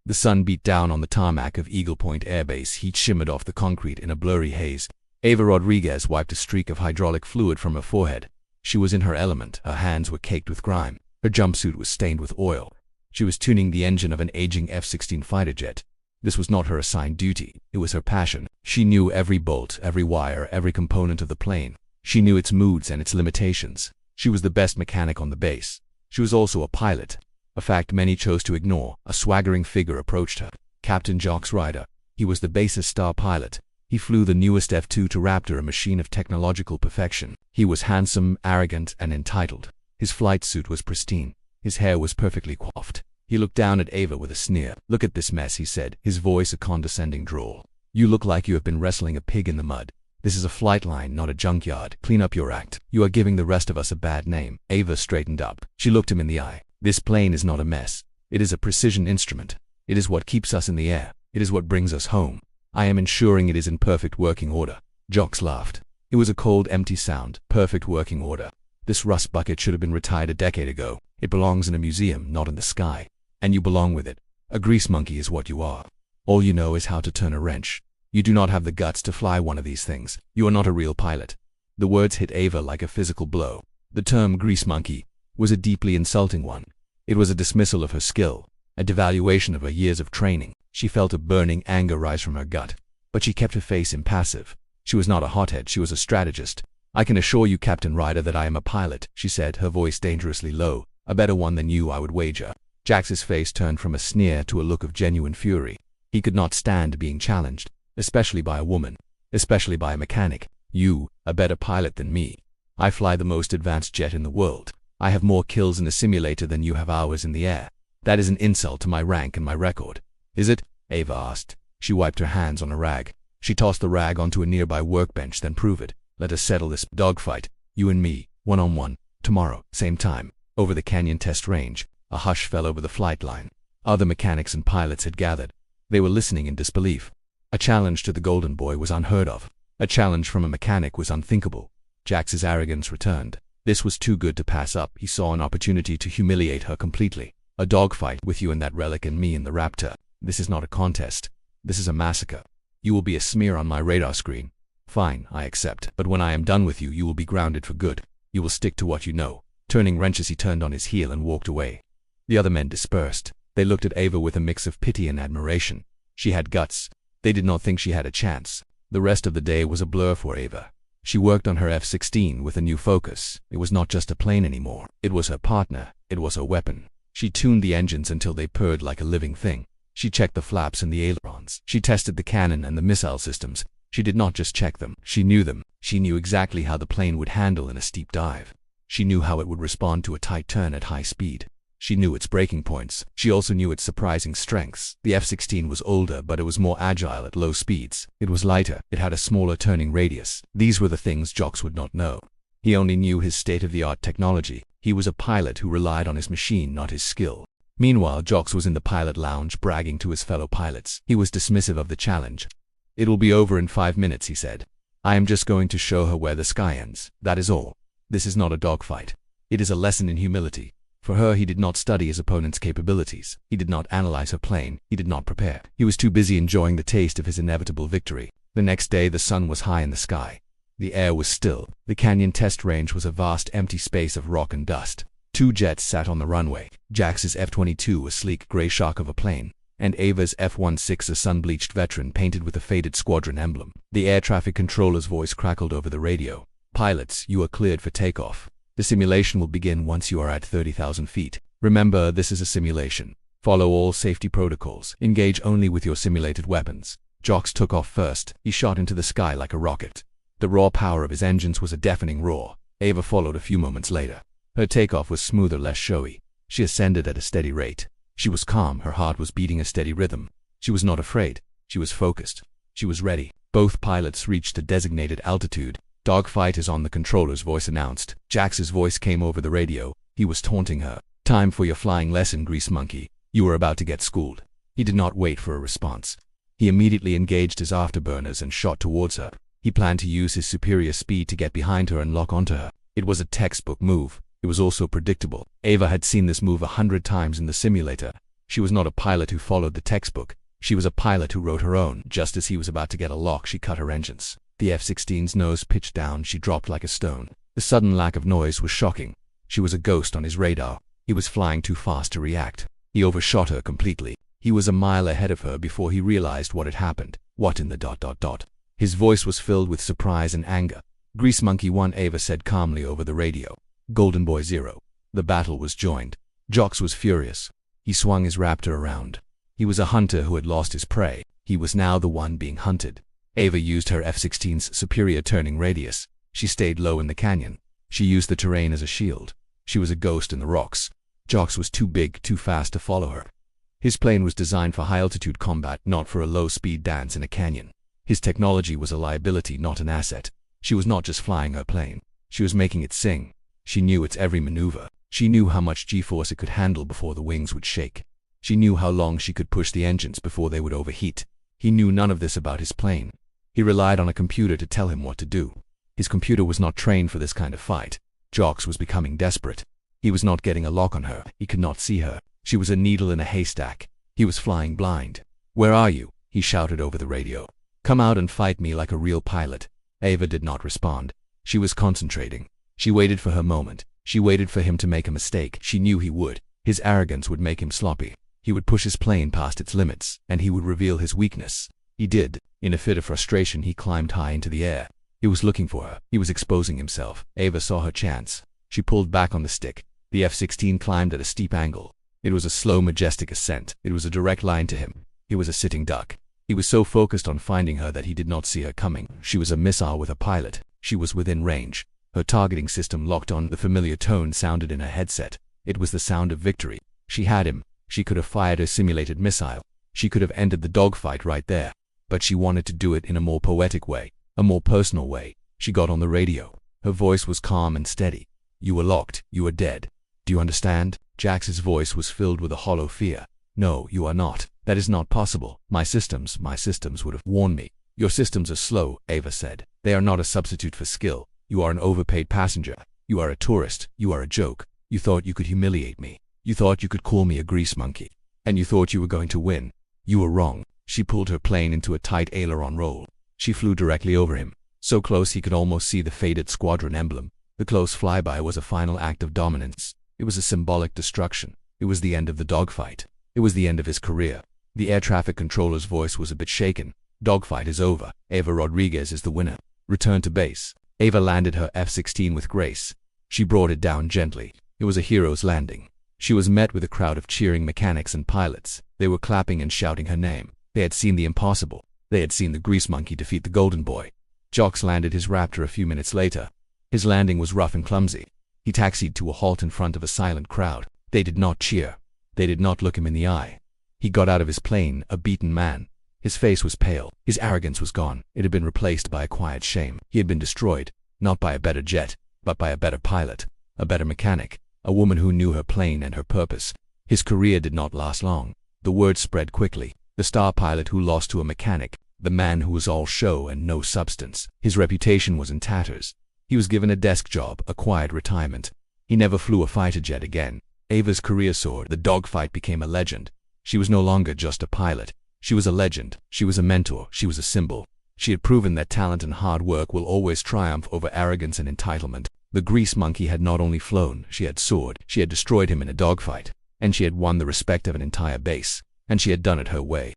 The sun beat down on the tarmac of Eagle Point Air Base. Heat shimmered off the concrete in a blurry haze. Ava Rodriguez wiped a streak of hydraulic fluid from her forehead. She was in her element. Her hands were caked with grime. Her jumpsuit was stained with oil. She was tuning the engine of an aging F-16 fighter jet. This was not her assigned duty. It was her passion. She knew every bolt, every wire, every component of the plane. She knew its moods and its limitations. She was the best mechanic on the base. She was also a pilot, a fact many chose to ignore. A swaggering figure approached her. Captain Jax Ryder. He was the base's star pilot. He flew the newest F-2 to Raptor, a machine of technological perfection. He was handsome, arrogant, and entitled. His flight suit was pristine. His hair was perfectly coiffed. He looked down at Ava with a sneer. "Look at this mess," he said, his voice a condescending drawl. "You look like you have been wrestling a pig in the mud. This is a flight line, not a junkyard. Clean up your act. You are giving the rest of us a bad name." Ava straightened up. She looked him in the eye. "This plane is not a mess. It is a precision instrument. It is what keeps us in the air. It is what brings us home. I am ensuring it is in perfect working order." Jax laughed. It was a cold, empty sound. Perfect working order. This rust bucket should have been retired a decade ago. It belongs in a museum, not in the sky. And you belong with it. A grease monkey is what you are. All you know is how to turn a wrench. You do not have the guts to fly one of these things. You are not a real pilot. The words hit Ava like a physical blow. The term grease monkey was a deeply insulting one. It was a dismissal of her skill, a devaluation of her years of training. She felt a burning anger rise from her gut, but she kept her face impassive. She was not a hothead, she was a strategist. "I can assure you, Captain Ryder, that I am a pilot," she said, her voice dangerously low. "A better one than you, I would wager." Jax's face turned from a sneer to a look of genuine fury. He could not stand being challenged, especially by a woman, especially by a mechanic. "You, a better pilot than me? I fly the most advanced jet in the world. I have more kills in a simulator than you have hours in the air. That is an insult to my rank and my record." "Is it?" Ava asked. She wiped her hands on a rag. She tossed the rag onto a nearby workbench. "Then prove it. Let us settle this dogfight. You and me, one-on-one, tomorrow, same time." Over the canyon test range, a hush fell over the flight line. Other mechanics and pilots had gathered. They were listening in disbelief. A challenge to the Golden Boy was unheard of. A challenge from a mechanic was unthinkable. Jax's arrogance returned. This was too good to pass up. He saw an opportunity to humiliate her completely. "A dogfight with you and that relic and me in the Raptor. This is not a contest. This is a massacre. You will be a smear on my radar screen. Fine, I accept. But when I am done with you, you will be grounded for good. You will stick to what you know." Turning wrenches, he turned on his heel and walked away. The other men dispersed. They looked at Ava with a mix of pity and admiration. She had guts. They did not think she had a chance. The rest of the day was a blur for Ava. She worked on her F-16 with a new focus. It was not just a plane anymore. It was her partner. It was her weapon. She tuned the engines until they purred like a living thing. She checked the flaps and the ailerons. She tested the cannon and the missile systems. She did not just check them. She knew them. She knew exactly how the plane would handle in a steep dive. She knew how it would respond to a tight turn at high speed. She knew its breaking points. She also knew its surprising strengths. The F-16 was older, but it was more agile at low speeds. It was lighter. It had a smaller turning radius. These were the things Jax would not know. He only knew his state-of-the-art technology. He was a pilot who relied on his machine, not his skill. Meanwhile, Jax was in the pilot lounge bragging to his fellow pilots. He was dismissive of the challenge. "It'll be over in 5 minutes," he said. "I am just going to show her where the sky ends. That is all. This is not a dogfight. It is a lesson in humility." For her, he did not study his opponent's capabilities. He did not analyze her plane. He did not prepare. He was too busy enjoying the taste of his inevitable victory. The next day, the sun was high in the sky. The air was still. The canyon test range was a vast empty space of rock and dust. 2 jets sat on the runway. Jax's F-22, a sleek gray shark of a plane, and Ava's F-16, a sun-bleached veteran painted with a faded squadron emblem. The air traffic controller's voice crackled over the radio. "Pilots, you are cleared for takeoff. The simulation will begin once you are at 30,000 feet. Remember, this is a simulation. Follow all safety protocols. Engage only with your simulated weapons." Jax took off first. He shot into the sky like a rocket. The raw power of his engines was a deafening roar. Ava followed a few moments later. Her takeoff was smoother, less showy. She ascended at a steady rate. She was calm. Her heart was beating a steady rhythm. She was not afraid. She was focused. She was ready. Both pilots reached a designated altitude. "Dogfight is on," the controller's voice announced. Jax's voice came over the radio. He was taunting her. "Time for your flying lesson, grease monkey. You are about to get schooled." He did not wait for a response. He immediately engaged his afterburners and shot towards her. He planned to use his superior speed to get behind her and lock onto her. It was a textbook move. It was also predictable. Ava had seen this move 100 times in the simulator. She was not a pilot who followed the textbook. She was a pilot who wrote her own. Just as he was about to get a lock, she cut her engines. The F-16's nose pitched down. She dropped like a stone. The sudden lack of noise was shocking. She was a ghost on his radar. He was flying too fast to react. He overshot her completely. He was a mile ahead of her before he realized what had happened. What in the ... His voice was filled with surprise and anger. Grease Monkey 1, Ava said calmly over the radio. Golden Boy 0. The battle was joined. Jax was furious. He swung his Raptor around. He was a hunter who had lost his prey. He was now the one being hunted. Ava used her F-16's superior turning radius. She stayed low in the canyon. She used the terrain as a shield. She was a ghost in the rocks. Jax was too big, too fast to follow her. His plane was designed for high-altitude combat, not for a low-speed dance in a canyon. His technology was a liability, not an asset. She was not just flying her plane. She was making it sing. She knew its every maneuver. She knew how much G-force it could handle before the wings would shake. She knew how long she could push the engines before they would overheat. He knew none of this about his plane. He relied on a computer to tell him what to do. His computer was not trained for this kind of fight. Jax was becoming desperate. He was not getting a lock on her. He could not see her. She was a needle in a haystack. He was flying blind. "Where are you?" he shouted over the radio. "Come out and fight me like a real pilot." Ava did not respond. She was concentrating. She waited for her moment. She waited for him to make a mistake. She knew he would. His arrogance would make him sloppy. He would push his plane past its limits, and he would reveal his weakness. He did. In a fit of frustration, he climbed high into the air. He was looking for her. He was exposing himself. Ava saw her chance. She pulled back on the stick. The F-16 climbed at a steep angle. It was a slow, majestic ascent. It was a direct line to him. He was a sitting duck. He was so focused on finding her that he did not see her coming. She was a missile with a pilot. She was within range. Her targeting system locked on. The familiar tone sounded in her headset. It was the sound of victory. She had him. She could have fired her simulated missile. She could have ended the dogfight right there. But she wanted to do it in a more poetic way, a more personal way. She got on the radio. Her voice was calm and steady. "You were locked. You are dead. Do you understand?" Jax's voice was filled with a hollow fear. "No, you are not. That is not possible. My systems would have warned me." "Your systems are slow," Ava said. "They are not a substitute for skill. You are an overpaid passenger. You are a tourist. You are a joke. You thought you could humiliate me. You thought you could call me a grease monkey. And you thought you were going to win. You were wrong." She pulled her plane into a tight aileron roll. She flew directly over him, so close he could almost see the faded squadron emblem. The close flyby was a final act of dominance. It was a symbolic destruction. It was the end of the dogfight. It was the end of his career. The air traffic controller's voice was a bit shaken. "Dogfight is over. Ava Rodriguez is the winner. Return to base." Ava landed her F-16 with grace. She brought it down gently. It was a hero's landing. She was met with a crowd of cheering mechanics and pilots. They were clapping and shouting her name. They had seen the impossible. They had seen the grease monkey defeat the golden boy. Jax landed his Raptor a few minutes later. His landing was rough and clumsy. He taxied to a halt in front of a silent crowd. They did not cheer. They did not look him in the eye. He got out of his plane, a beaten man. His face was pale. His arrogance was gone. It had been replaced by a quiet shame. He had been destroyed, not by a better jet, but by a better pilot, a better mechanic, a woman who knew her plane and her purpose. His career did not last long. The word spread quickly. The star pilot who lost to a mechanic, the man who was all show and no substance. His reputation was in tatters. He was given a desk job, a quiet retirement. He never flew a fighter jet again. Ava's career soared. The dogfight became a legend. She was no longer just a pilot. She was a legend. She was a mentor. She was a symbol. She had proven that talent and hard work will always triumph over arrogance and entitlement. The grease monkey had not only flown, she had soared. She had destroyed him in a dogfight. And she had won the respect of an entire base. And she had done it her way.